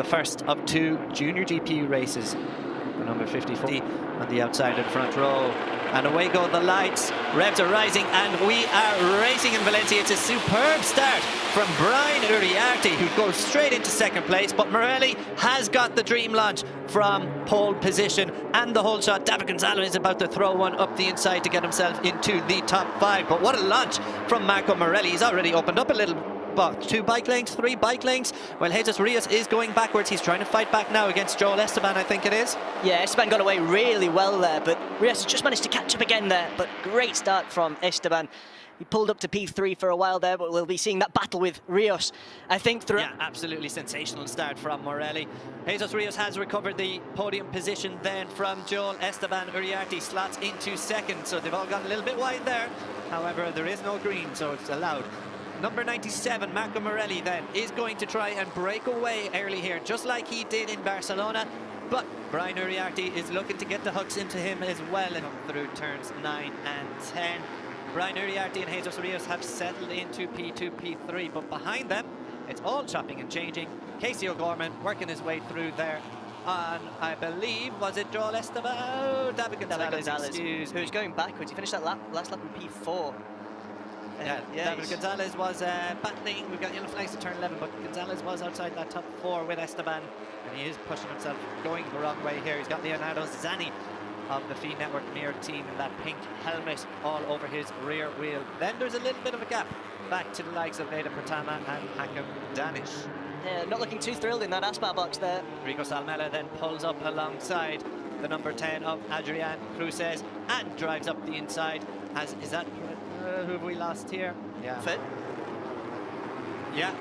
the first of two Junior GP races. The number 54 on the outside of the front row. And away go the lights. Revs are rising and we are racing in Valencia. It's a superb start from Brian Uriarte, who goes straight into second place. But Morelli has got the dream launch from pole position and the whole shot. David Gonzalez is about to throw one up the inside to get himself into the top 5. But what a launch from Marco Morelli. He's already opened up a little. But 2 bike lanes, 3 bike lanes. Well, Jesus Rios is going backwards. He's trying to fight back now against Joel Esteban, I think it is. Yeah, Esteban got away really well there, but Rios just managed to catch up again there. But great start from Esteban. He pulled up to P3 for a while there, but we'll be seeing that battle with Rios, I think, through. Yeah, absolutely sensational start from Morelli. Jesus Rios has recovered the podium position then from Joel Esteban. Uriarte slots into second, so they've all gone a little bit wide there. However, there is no green, so it's allowed. Number 97, Marco Morelli, then, is going to try and break away early here, just like he did in Barcelona. But Brian Uriarte is looking to get the hooks into him as well, and through turns 9 and 10. Brian Uriarte and Jesus Rios have settled into P2, P3, but behind them, it's all chopping and changing. Casey O'Gorman working his way through there on, I believe, was it Joel Esteban? Oh, David Gonzalez, who's going backwards. He finished that last lap in P4. Yeah, David Gonzalez was battling. We've got yellow flags to turn 11, but Gonzalez was outside that top 4 with Esteban, and he is pushing himself, going the wrong way here. He's got Leonardo Zani of the Feed Network Mirror team in that pink helmet all over his rear wheel. Then there's a little bit of a gap back to the likes of Veda Pertama and Hakim Danish. Yeah, not looking too thrilled in that Aspar box there. Rico Salmela then pulls up alongside the number 10 of Adrian Cruces and drives up the inside. Is that who have we lost here? Yeah. Fit. Yeah.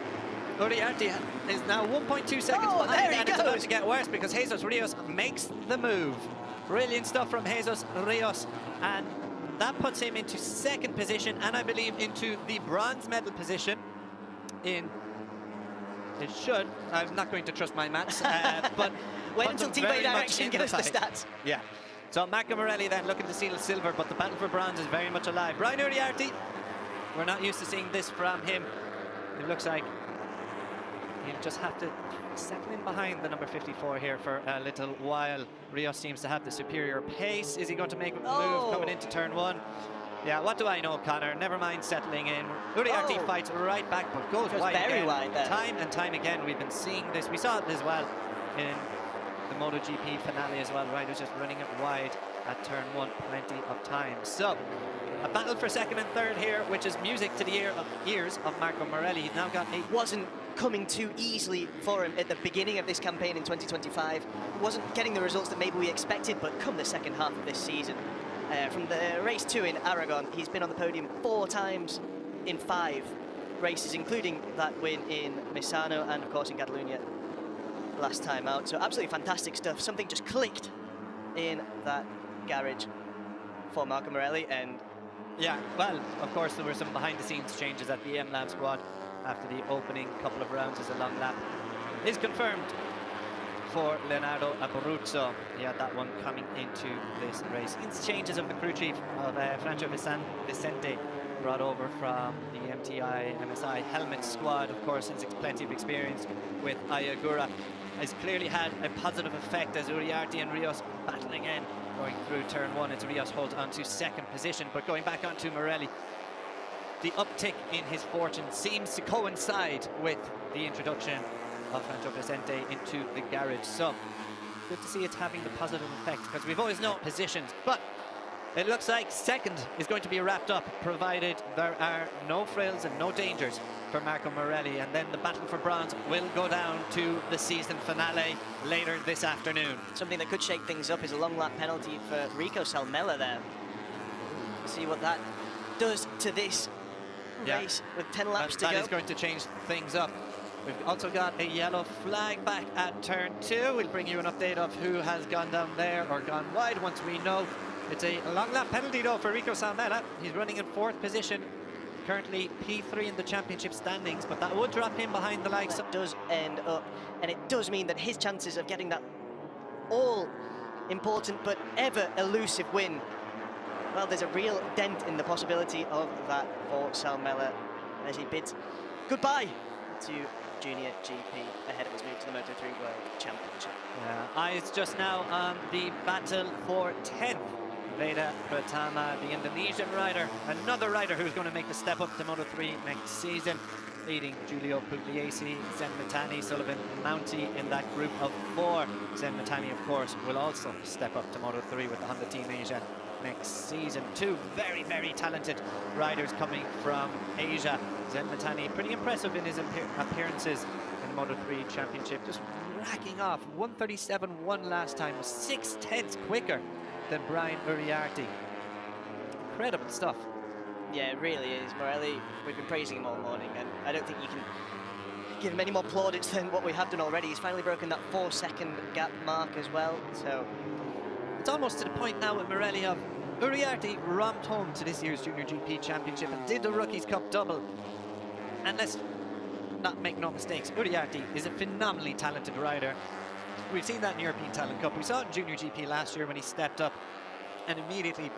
Uriarte is now 1.2 seconds behind, and it's about to get worse because Jesus Rios makes the move. Brilliant stuff from Jesus Rios, and that puts him into second position, and I believe into the bronze medal position. It should. I'm not going to trust my maths, but wait until TV Direction gives us the stats. Yeah. So Marco Morelli then looking to steal silver, but the battle for bronze is very much alive. Brian Uriarte, we're not used to seeing this from him. It looks like he'll just have to settle in behind the number 54 here for a little while. Rios seems to have the superior pace. Is he going to make a move coming into turn 1? Yeah, what do I know, Connor? Never mind settling in. Uriarte fights right back, but goes wide very again. Wide there. Time and time again, we've been seeing this. We saw it as well in the MotoGP finale as well. Ryan was just running it wide at turn 1 plenty of times. So, a battle for second and third here, which is music to the ears of Marco Morelli. He's now got wasn't coming too easily for him at the beginning of this campaign in 2025. Wasn't getting the results that maybe we expected, but come the second half of this season, from the race 2 in Aragon, he's been on the podium 4 times in 5 races, including that win in Misano and, of course, in Catalunya last time out. So absolutely fantastic stuff. Something just clicked in that garage for Marco Morelli, and yeah, well, of course there were some behind-the-scenes changes at the M-Lab squad after the opening couple of rounds as a long lap is confirmed for Leonardo Abruzzo. He had that one coming into this race. It's changes of the crew chief of Franco Vicente, brought over from the MTI MSI helmet squad. Of course, has plenty of experience with Ayagura. Has clearly had a positive effect as Uriarte and Rios battling in, going through turn 1 as Rios holds on to second position. But going back onto Morelli, the uptick in his fortune seems to coincide with the introduction of Franco Vicente into the garage. So good to see it's having the positive effect, because we've always known positions, but it looks like second is going to be wrapped up, provided there are no frills and no dangers for Marco Morelli. And then the battle for bronze will go down to the season finale later this afternoon. Something that could shake things up is a long lap penalty for Rico Salmela there. See what that does to this race with 10 laps to go. That is going to change things up. We've also got a yellow flag back at turn 2. We'll bring you an update of who has gone down there or gone wide once we know. It's a long lap penalty though for Rico Salmela. He's running in 4th position, currently P3 in the championship standings, but that would drop him behind the likes of... That does end up, and it does mean that his chances of getting that all-important but ever-elusive win, well, there's a real dent in the possibility of that for Salmela as he bids goodbye to Junior GP ahead of his move to the Moto3 World. eyes just now on the battle for 10th. Veda Pratama, the Indonesian rider, another rider who's going to make the step up to Moto3 next season, leading Giulio Pugliese, Zen Mitani, Sullivan Mounty in that group of 4. Zen Mitani, of course, will also step up to Moto3 with the Honda Team Asia next season. Two very, very talented riders coming from Asia. Zen Mitani, pretty impressive in his appearances in the Moto3 Championship, just racking off 137.1 last time, 6/10 quicker than Brian Uriarte. Incredible stuff. Yeah, it really is. Morelli, we've been praising him all morning, and I don't think you can give him any more plaudits than what we have done already. He's finally broken that 4-second gap mark as well, so... It's almost to the point now with Morelli of Uriarte romped home to this year's Junior GP Championship and did the Rookies Cup double. And let's not make no mistakes, Uriarte is a phenomenally talented rider. We've seen that in European Talent Cup. We saw it in Junior GP last year when he stepped up and immediately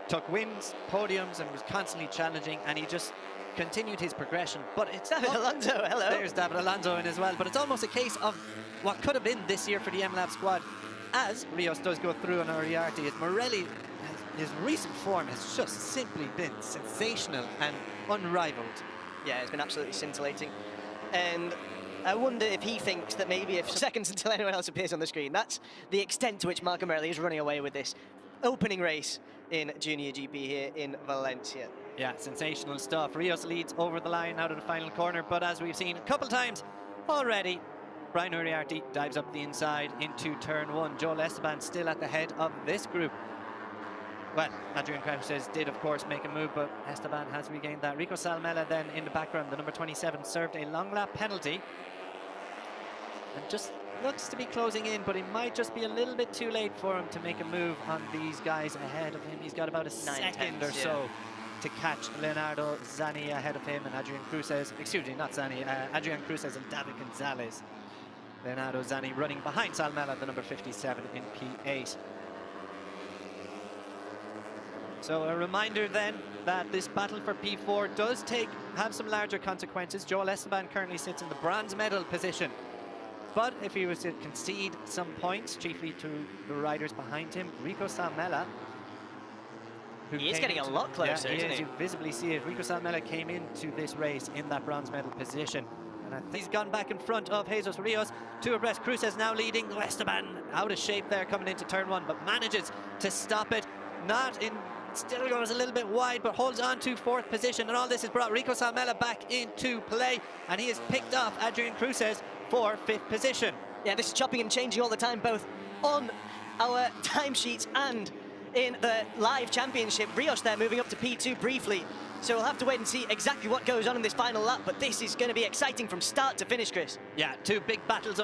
took wins, podiums, and was constantly challenging, and he just continued his progression. But it's David Alonso, hello. There's David Alonso in as well. But it's almost a case of what could have been this year for the MLab squad as Rios does go through on Uriarte. Is Morelli, his recent form has just simply been sensational and unrivaled. Yeah, it's been absolutely scintillating. And I wonder if he thinks that maybe if seconds until anyone else appears on the screen, that's the extent to which Marco Morelli is running away with this opening race in Junior GP here in Valencia. Yeah, sensational stuff. Rios leads over the line out of the final corner, but as we've seen a couple times already, Brian Uriarte dives up the inside into turn 1. Joel Esteban still at the head of this group. Well, Adrian Krauses did, of course, make a move, but Esteban has regained that. Rico Salmela then in the background, the number 27, served a long lap penalty. And just looks to be closing in, but it might just be a little bit too late for him to make a move on these guys ahead of him. He's got about a second or so to catch Leonardo Zani ahead of him and Adrian Krauses. Excuse me, not Zani, Adrian Krauses and David Gonzalez. Leonardo Zani running behind Salmela, the number 57 in P8. So a reminder then that this battle for P4 does have some larger consequences. Joel Esteban currently sits in the bronze medal position. But if he was to concede some points, chiefly to the riders behind him, Rico Salmela, he is getting a lot closer, isn't he? You visibly see it. Rico Salmela came into this race in that bronze medal position. And I think he's gone back in front of Jesus Rios. 2 abreast. Krauses now leading. Esteban out of shape there coming into turn 1, but manages to stop it. Still goes a little bit wide, but holds on to 4th position. And all this has brought Rico Salmela back into play. And he has picked off Adrian Krauses for 5th position. Yeah, this is chopping and changing all the time, both on our timesheets and in the live championship. Rios there moving up to P2 briefly. So we'll have to wait and see exactly what goes on in this final lap. But this is going to be exciting from start to finish, Chris. Yeah, 2 big battles